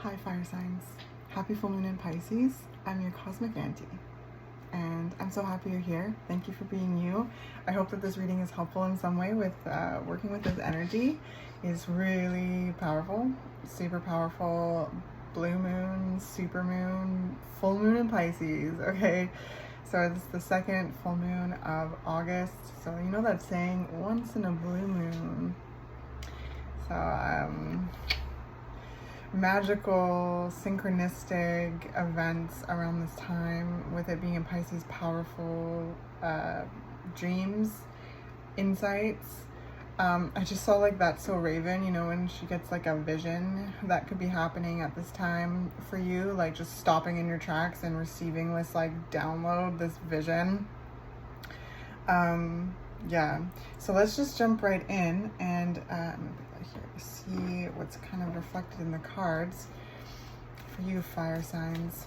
Hi fire signs. Happy full moon in Pisces. I'm your cosmic auntie. And I'm so happy you're here. Thank you for being you. I hope that this reading is helpful in some way with working with this energy. It's really powerful, super powerful. Blue moon, super moon, full moon in Pisces, okay? So it's the second full moon of August. So you know that saying, once in a blue moon. So magical, synchronistic events around this time, with it being in Pisces, powerful dreams, insights. I just saw like That's So Raven, you know, when she gets like a vision that could be happening at this time for you, like just stopping in your tracks and receiving this like download, this vision. Yeah, so let's just jump right in and here see what's kind of reflected in the cards for you fire signs.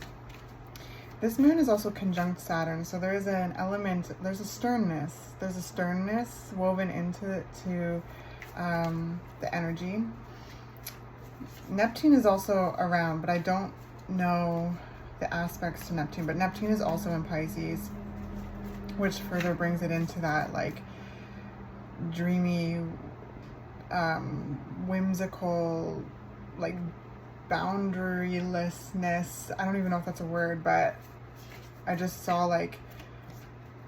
This moon is also conjunct Saturn, so there is an element, there's a sternness woven into the energy. Neptune is also around, but I don't know the aspects to Neptune, but Neptune is also in Pisces, which further brings it into that like dreamy, whimsical, like boundarylessness. I don't even know if that's a word, but I just saw like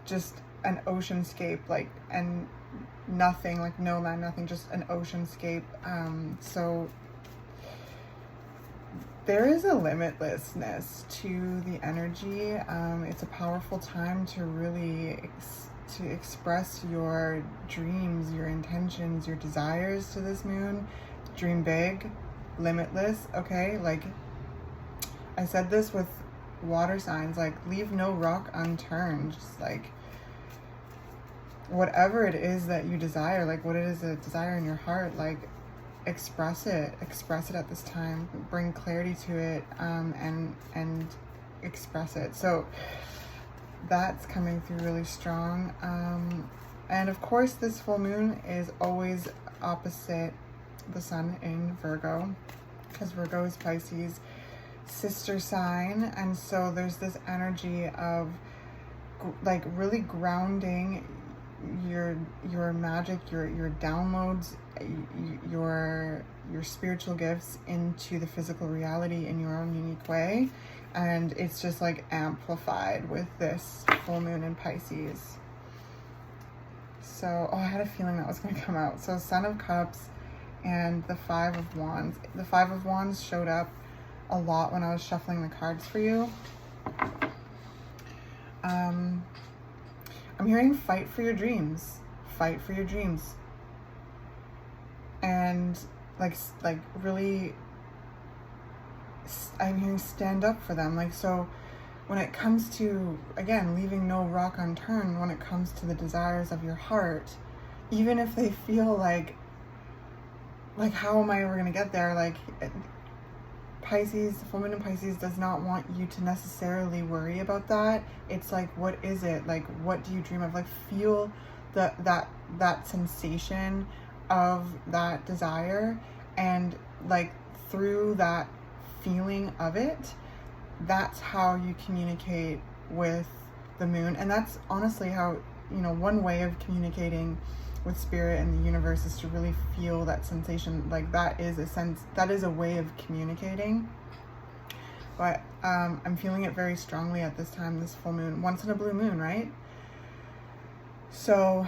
just an oceanscape, like, and nothing, like no land, nothing, just an oceanscape. So there is a limitlessness to the energy. It's a powerful time to really to express your dreams, your intentions, your desires to this moon. Dream big, limitless, okay? Like I said this with water signs, like leave no rock unturned. Just like whatever it is that you desire, like what it is a desire in your heart, like express it at this time. Bring clarity to it, and express it. So that's coming through really strong. And of course this full moon is always opposite the sun in Virgo, because Virgo is Pisces' sister sign, and so there's this energy of like really grounding your magic, your downloads, your spiritual gifts into the physical reality in your own unique way. And it's just like amplified with this full moon in Pisces. So, I had a feeling that was going to come out. So Son of Cups and the Five of Wands. The Five of Wands showed up a lot when I was shuffling the cards for you. I'm hearing fight for your dreams. Fight for your dreams. And like really, I'm hearing stand up for them. Like, so when it comes to, again, leaving no rock unturned, when it comes to the desires of your heart, even if they feel like how am I ever going to get there? Like Pisces, the full moon in Pisces does not want you to necessarily worry about that. It's like, what is it? Like, what do you dream of? Like, feel that sensation of that desire, and like through that feeling of it, that's how you communicate with the moon. And that's honestly how, you know, one way of communicating with spirit and the universe is to really feel that sensation. Like that is a way of communicating. But I'm feeling it very strongly at this time, this full moon. Once in a blue moon, right? So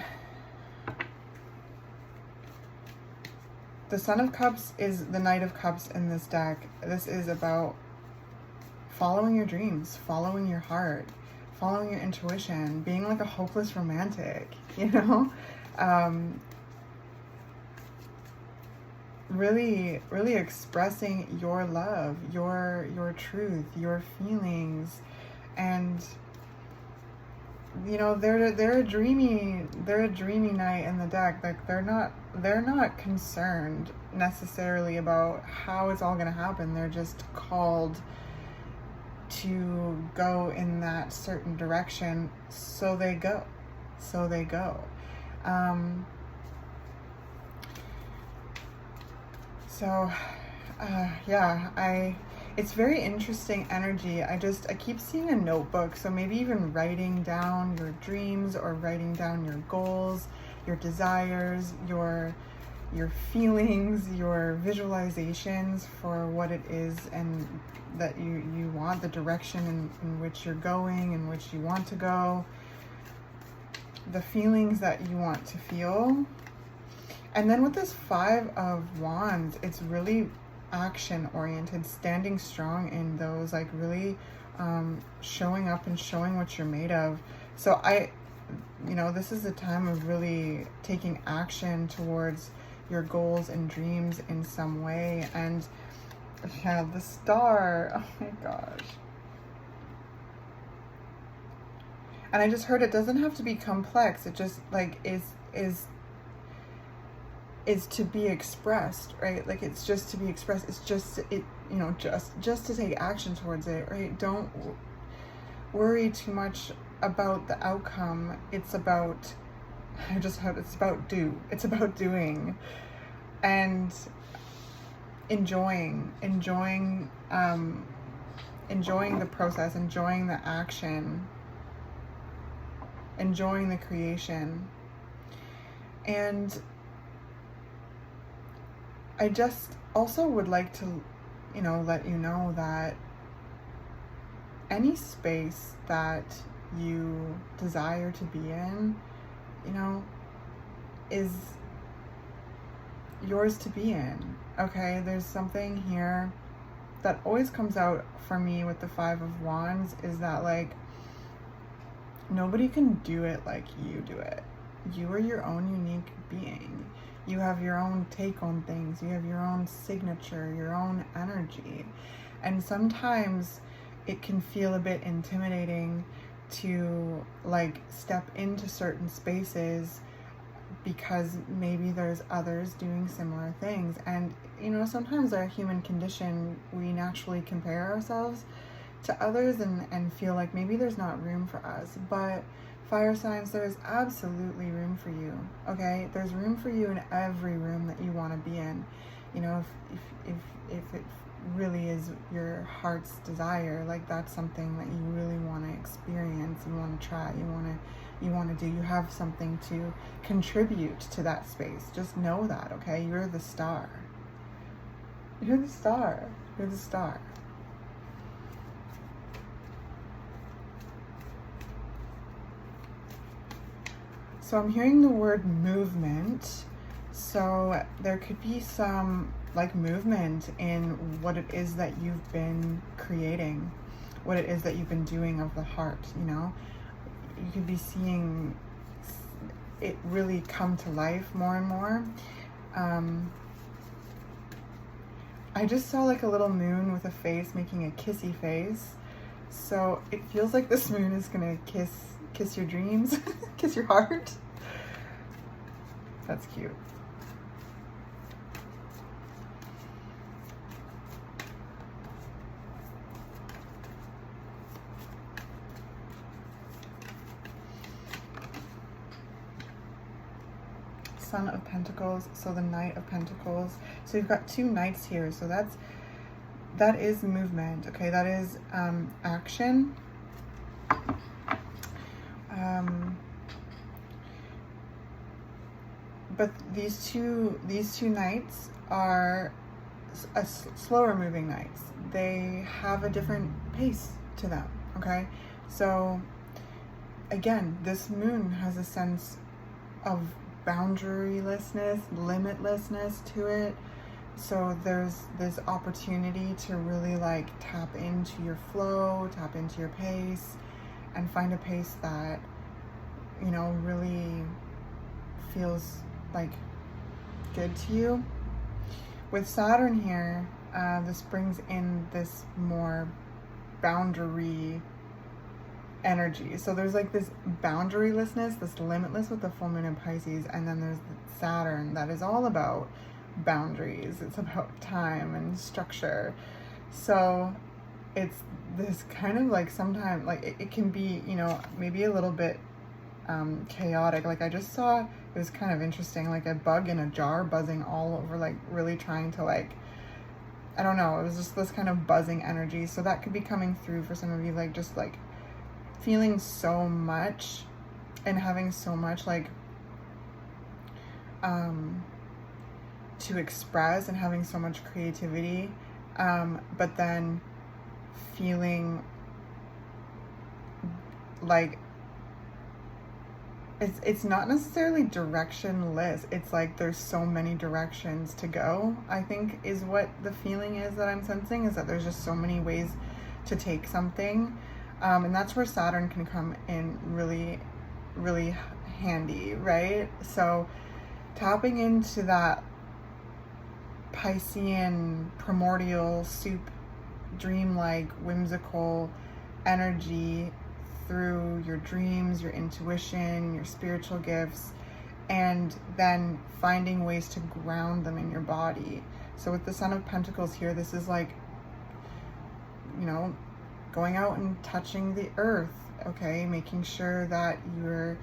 the Son of Cups is the Knight of Cups in this deck. This is about following your dreams, following your heart, following your intuition, being like a hopeless romantic, you know? Really expressing your love, your truth, your feelings. And you know, they're a dreamy knight in the deck. Like they're not concerned necessarily about how it's all going to happen. They're just called to go in that certain direction, so they go. So Yeah, it's very interesting energy. I keep seeing a notebook, so maybe even writing down your dreams or writing down your goals, your desires, your feelings, your visualizations for what it is and that you want, the direction in which you're going, in which you want to go, the feelings that you want to feel. And then with this Five of Wands, it's really action oriented, standing strong in those, like really showing up and showing what you're made of. So this is a time of really taking action towards your goals and dreams in some way. And yeah, the Star, oh my gosh. And I just heard it doesn't have to be complex. It just like is to be expressed, right? Like it's just to be expressed. It's just just to take action towards it, right? Don't worry too much about the outcome. It's about doing and enjoying the process, enjoying the action, enjoying the creation. And I just also would like to, let you know that any space that you desire to be in, is yours to be in, okay? There's something here that always comes out for me with the Five of Wands is that, like, nobody can do it like you do it. You are your own unique being. You have your own take on things. You have your own signature, your own energy. And sometimes it can feel a bit intimidating to like step into certain spaces because maybe there's others doing similar things. And sometimes our human condition, we naturally compare ourselves to others and feel like maybe there's not room for us. But fire signs, there is absolutely room for you, okay? There's room for you in every room that you want to be in. If it really is your heart's desire, like that's something that you really want to experience, you want to try, you want to do, you have something to contribute to that space. Just know that, okay? You're the star. You're the star. You're the star. So I'm hearing the word movement. So there could be some like movement in what it is that you've been creating, what it is that you've been doing of the heart, You could be seeing it really come to life more and more. I just saw like a little moon with a face making a kissy face. So it feels like this moon is gonna kiss your dreams, kiss your heart. That's cute. Son of Pentacles, so the Knight of Pentacles. So you've got two knights here, so that is movement, okay? That is action. But these two knights are slower moving knights. They have a different pace to them, okay? So again, this moon has a sense of boundarylessness, limitlessness to it. So there's this opportunity to really like tap into your flow, tap into your pace, and find a pace that, really feels like good to you. With Saturn here, this brings in this more boundary energy. So there's like this boundarylessness, this limitless with the full moon in Pisces, and then there's Saturn that is all about boundaries. It's about time and structure. So it's this kind of like sometimes like it can be, maybe a little bit chaotic. Like I just saw, it was kind of interesting, like a bug in a jar buzzing all over, like really trying to like I don't know, it was just this kind of buzzing energy. So that could be coming through for some of you, like just like feeling so much and having so much like to express and having so much creativity, but then feeling like it's not necessarily directionless. It's like there's so many directions to go, I think, is what the feeling is that I'm sensing, is that there's just so many ways to take something. And that's where Saturn can come in really, really handy, right? So tapping into that Piscean, primordial, soup, dreamlike, whimsical energy through your dreams, your intuition, your spiritual gifts, and then finding ways to ground them in your body. So with the Son of Pentacles here, this is like, you know, going out and touching the earth, okay? Making sure that you're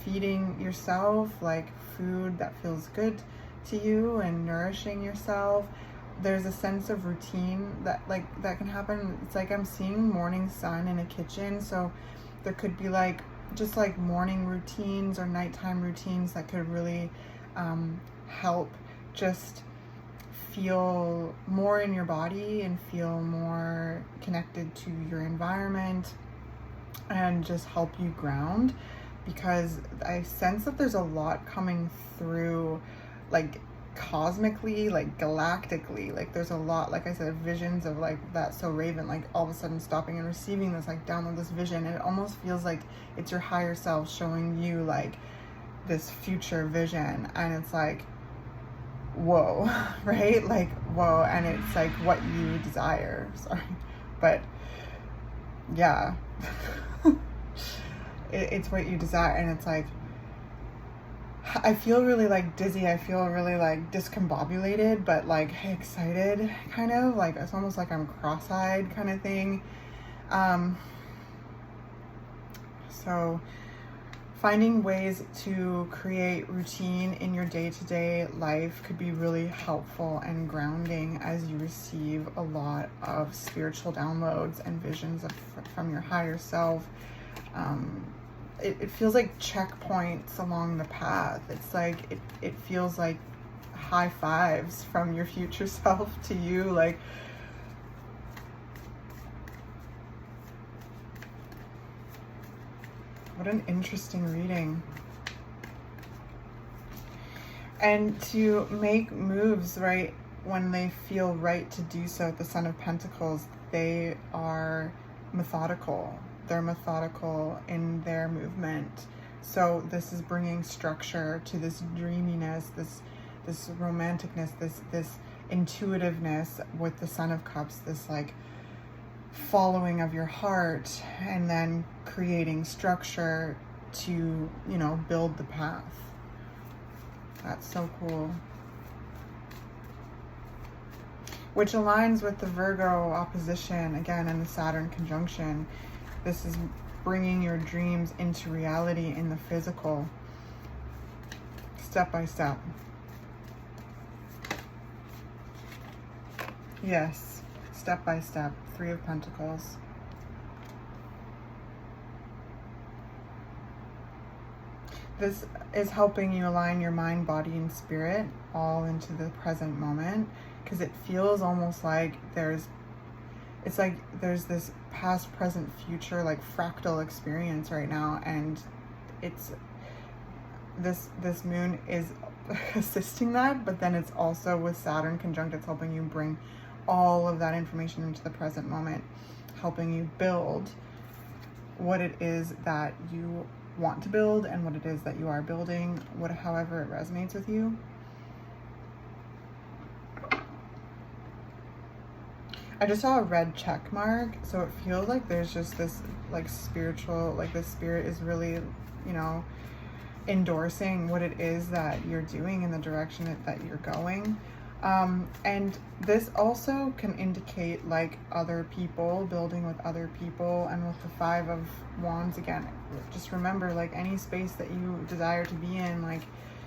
feeding yourself like food that feels good to you and nourishing yourself. There's a sense of routine that can happen. It's like I'm seeing morning sun in a kitchen, so there could be like just like morning routines or nighttime routines that could really help just feel more in your body and feel more connected to your environment and just help you ground, because I sense that there's a lot coming through, like cosmically, like galactically, like there's a lot, like I said, visions of like that so Raven, like all of a sudden stopping and receiving this, like download this vision, and it almost feels like it's your higher self showing you like this future vision, and it's like, whoa, right? Like, whoa, and it's like what you desire, sorry, but yeah, it's what you desire, and it's like, I feel really like dizzy, I feel really like discombobulated, but like excited, kind of like, it's almost like I'm cross-eyed kind of thing. So finding ways to create routine in your day-to-day life could be really helpful and grounding as you receive a lot of spiritual downloads and visions from your higher self. It feels like checkpoints along the path. It's like, it feels like high fives from your future self to you. Like, what an interesting reading. And to make moves right when they feel right to do so, the Son of Pentacles, they are methodical. They're methodical in their movement. So this is bringing structure to this dreaminess, this romanticness, this intuitiveness with the Son of Cups, this like following of your heart, and then creating structure to, you know, build the path. That's so cool. Which aligns with the Virgo opposition again and the Saturn conjunction. This is bringing your dreams into reality in the physical, step by step. Yes, step by step. Three of Pentacles. This is helping you align your mind, body, and spirit all into the present moment, because it feels almost like there's this past, present, future, like fractal experience right now, and it's this moon is assisting that, but then it's also with Saturn conjunct, it's helping you bring all of that information into the present moment, helping you build what it is that you want to build and what it is that you are building, however it resonates with you. I just saw a red check mark, so it feels like there's just this like spiritual, like the spirit is really, you know, endorsing what it is that you're doing in the direction that you're going. And this also can indicate like other people, building with other people, and with the Five of Wands again, just remember, like any space that you desire to be in, like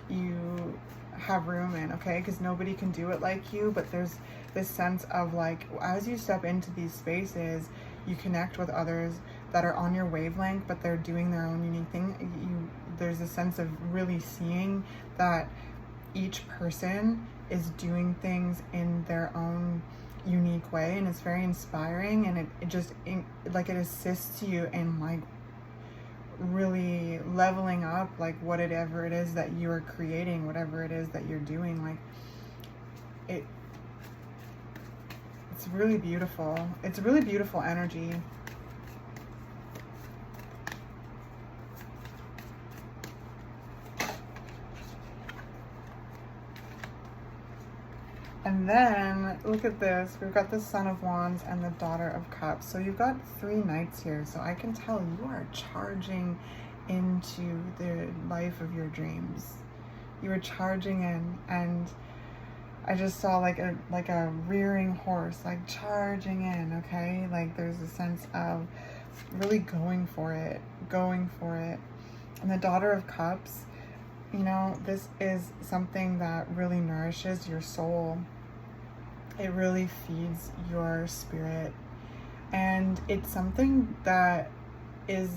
you have room in, okay? Because nobody can do it like you, but there's this sense of like, as you step into these spaces, you connect with others that are on your wavelength, but they're doing their own unique thing. There's a sense of really seeing that each person is doing things in their own unique way, and it's very inspiring, and it just like it assists you in like really leveling up like whatever it is that you're creating, whatever it is that you're doing. Like it's really beautiful. It's really beautiful energy. And then look at this. We've got the Son of Wands and the Daughter of Cups. So you've got 3 knights here. So I can tell you are charging into the life of your dreams. You are charging in, and I just saw like a rearing horse, like charging in, okay? Like there's a sense of really going for it, going for it. And the Daughter of Cups, you know, this is something that really nourishes your soul. It really feeds your spirit, and it's something that is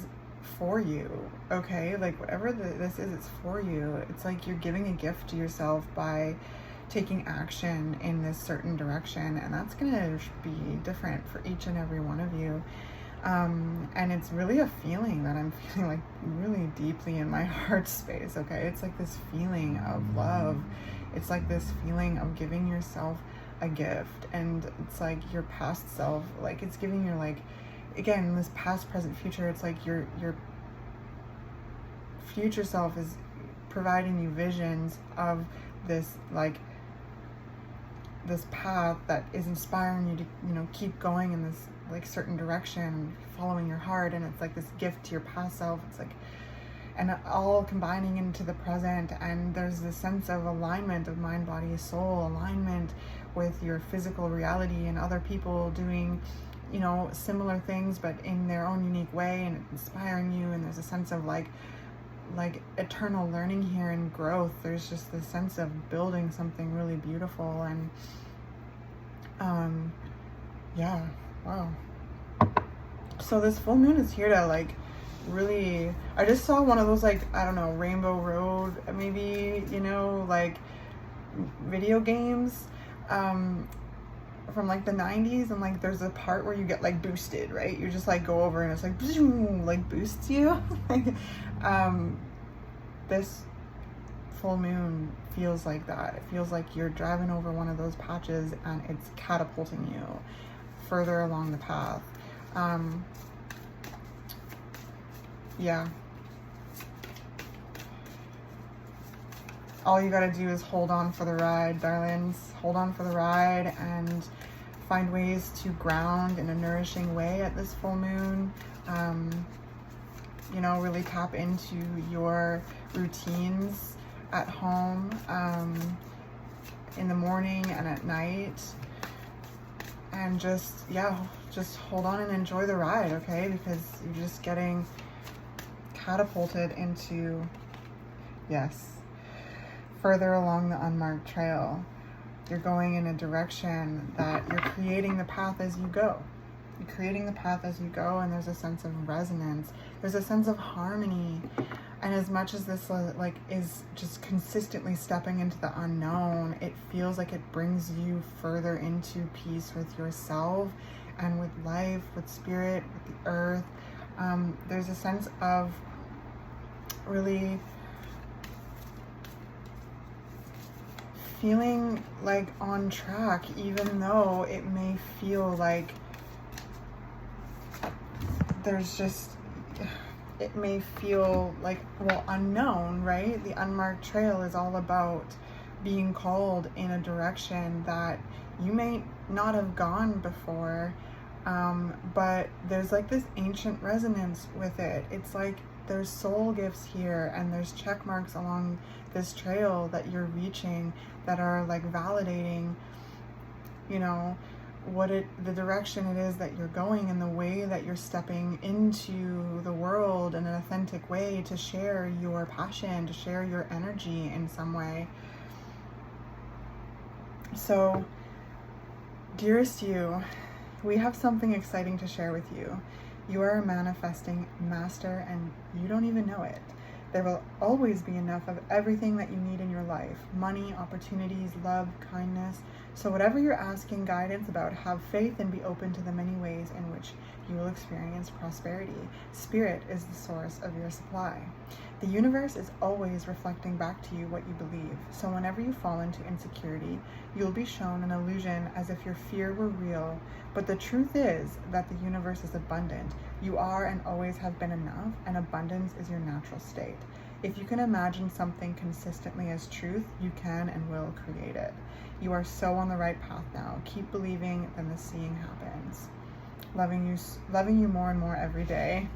for you, okay? Like whatever this is, it's for you. It's like you're giving a gift to yourself by taking action in this certain direction, and that's gonna be different for each and every one of you. And it's really a feeling that I'm feeling like really deeply in my heart space, okay? It's like this feeling of love. It's like this feeling of giving yourself a gift, and it's like your past self, like it's giving you like, again, this past, present, future. It's like your future self is providing you visions of this, like this path that is inspiring you to, you know, keep going in this like certain direction, following your heart. And it's like this gift to your past self. It's like, and all combining into the present. And there's this sense of alignment of mind, body, soul, alignment with your physical reality, and other people doing, you know, similar things but in their own unique way, and inspiring you. And there's a sense of like eternal learning here and growth. There's just this sense of building something really beautiful. And yeah, wow. So this full moon is here to like really, I just saw one of those like, I don't know, Rainbow Road maybe, you know, like video games from like the 90s, and like there's a part where you get like boosted, right? You just like go over and it's like boosts you. Like this full moon feels like that. It feels like you're driving over one of those patches and it's catapulting you further along the path. Yeah. All you gotta do is hold on for the ride, darlings. Hold on for the ride and find ways to ground in a nourishing way at this full moon. You know, really tap into your routines at home, in the morning and at night. And just, yeah, just hold on and enjoy the ride, okay? Because you're just getting catapulted into, yes, further along the unmarked trail. You're going in a direction that you're creating the path as you go. You're creating the path as you go, and there's a sense of resonance. There's a sense of harmony. And as much as this like is just consistently stepping into the unknown, it feels like it brings you further into peace with yourself and with life, with spirit, with the earth. There's a sense of really feeling like on track, even though it may feel like there's just, it may feel like, well, unknown, right? The unmarked trail is all about being called in a direction that you may not have gone before, but there's like this ancient resonance with it. It's like there's soul gifts here, and there's check marks along this trail that you're reaching that are like validating, you know, the direction it is that you're going, and the way that you're stepping into the world in an authentic way to share your passion, to share your energy in some way. So Dearest you, we have something exciting to share with you. You are a manifesting master and you don't even know it. There will always be enough of everything that you need in your life: money, opportunities, love, kindness. So whatever you're asking guidance about, have faith and be open to the many ways in which you will experience prosperity. Spirit is the source of your supply. The universe is always reflecting back to you what you believe. So whenever you fall into insecurity, you'll be shown an illusion as if your fear were real. But the truth is that the universe is abundant. You are and always have been enough, and abundance is your natural state. If you can imagine something consistently as truth, you can and will create it. You are so on the right path now. Keep believing, then the seeing happens. Loving you more and more every day.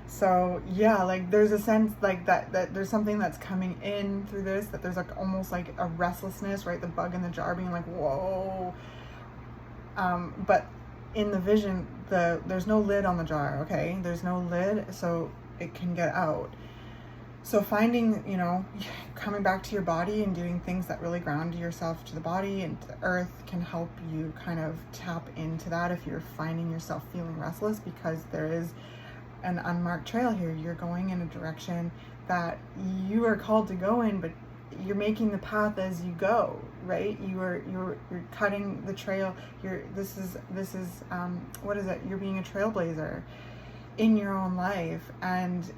So yeah, like there's a sense like that there's something that's coming in through this, that there's like almost like a restlessness, right? The bug in the jar being like, whoa. But in the vision, there's no lid on the jar, okay? There's no lid, so it can get out. So finding, coming back to your body and doing things that really ground yourself to the body and to the earth can help you kind of tap into that if you're finding yourself feeling restless, because there is an unmarked trail here. You're going in a direction that you are called to go in, but you're making the path as you go, right? You're cutting the trail. This is what is it? You're being a trailblazer in your own life, and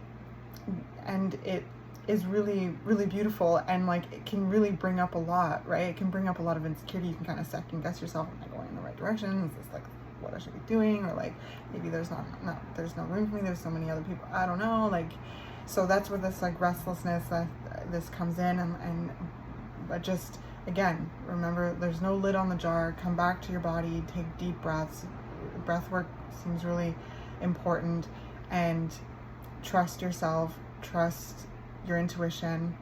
it is really, really beautiful, and like it can really bring up a lot, right? It can bring up a lot of insecurity. You can kind of second guess yourself, am I going in the right direction? Is this like what I should be doing? Or like maybe there's there's no room for me, there's so many other people, I don't know. Like, so that's where this like restlessness this comes in, but just again, remember there's no lid on the jar. Come back to your body, take deep breaths. Breath work seems really important, and trust yourself, trust your intuition.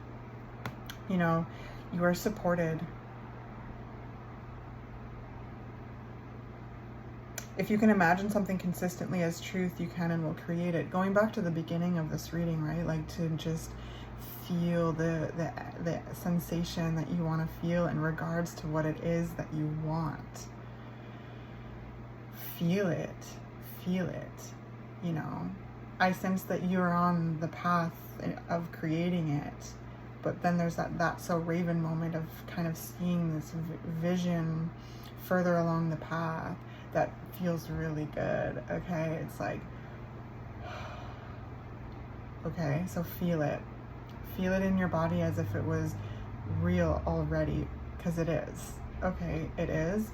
You are supported. If you can imagine something consistently as truth, you can and will create it. Going back to the beginning of this reading, right? Like to just feel the sensation that you want to feel in regards to what it is that you want. Feel it. I sense that you're on the path of creating it, but then there's that so Raven moment of kind of seeing this vision further along the path that feels really good. Okay, it's like, okay, so feel it in your body as if it was real already, because it is. Okay, it is.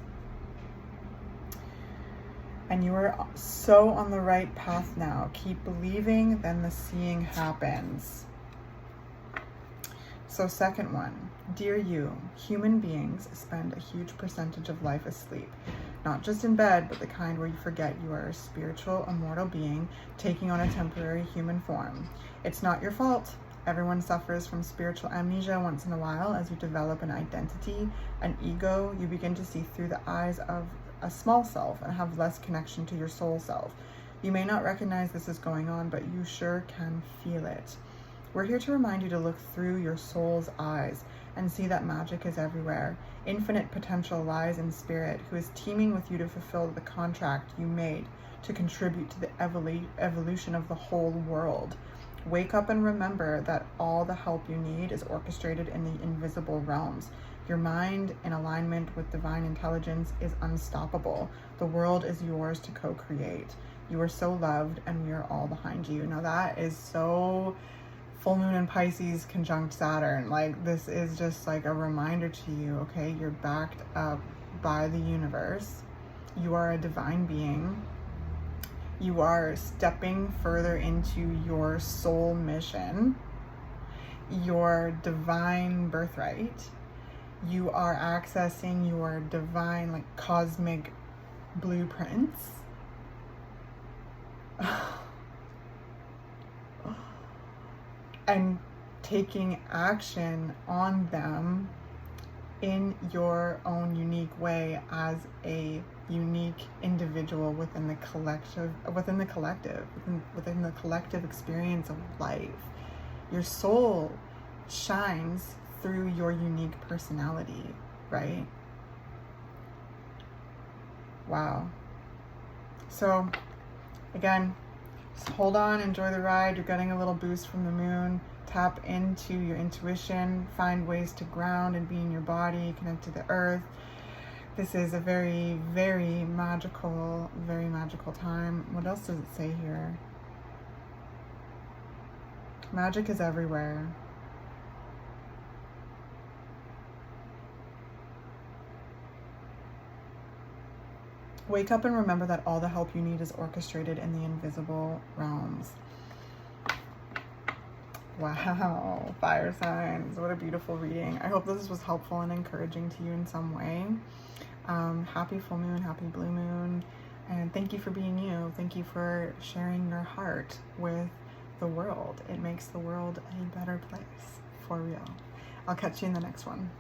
And you are so on the right path now. Keep believing, then the seeing happens. So second one, dear you, human beings spend a huge percentage of life asleep. Not just in bed, but the kind where you forget you are a spiritual, immortal being taking on a temporary human form. It's not your fault. Everyone suffers from spiritual amnesia once in a while. As you develop an identity, an ego, you begin to see through the eyes of a small self and have less connection to your soul self. You may not recognize this is going on, but you sure can feel it. We're here to remind you to look through your soul's eyes and see that magic is everywhere. Infinite potential lies in spirit, who is teaming with you to fulfill the contract you made to contribute to the evolution of the whole world. Wake up and remember that all the help you need is orchestrated in the invisible realms. Your mind, in alignment with divine intelligence, is unstoppable. The world is yours to co-create. You are so loved, and we are all behind you. Now that is so full moon in Pisces conjunct Saturn. Like, this is just like a reminder to you, okay? You're backed up by the universe. You are a divine being. You are stepping further into your soul mission, your divine birthright. You are accessing your divine, like, cosmic blueprints. And taking action on them in your own unique way as a unique individual within the collective experience of life. Your soul shines through your unique personality, right? Wow. So again, just hold on, enjoy the ride. You're getting a little boost from the moon. Tap into your intuition, find ways to ground and be in your body, connect to the earth. This is a very, very magical time. What else does it say here? Magic is everywhere. Wake up and remember that all the help you need is orchestrated in the invisible realms. Wow, fire signs. What a beautiful reading. I hope this was helpful and encouraging to you in some way. Happy full moon, happy blue moon. And thank you for being you. Thank you for sharing your heart with the world. It makes the world a better place, for real. I'll catch you in the next one.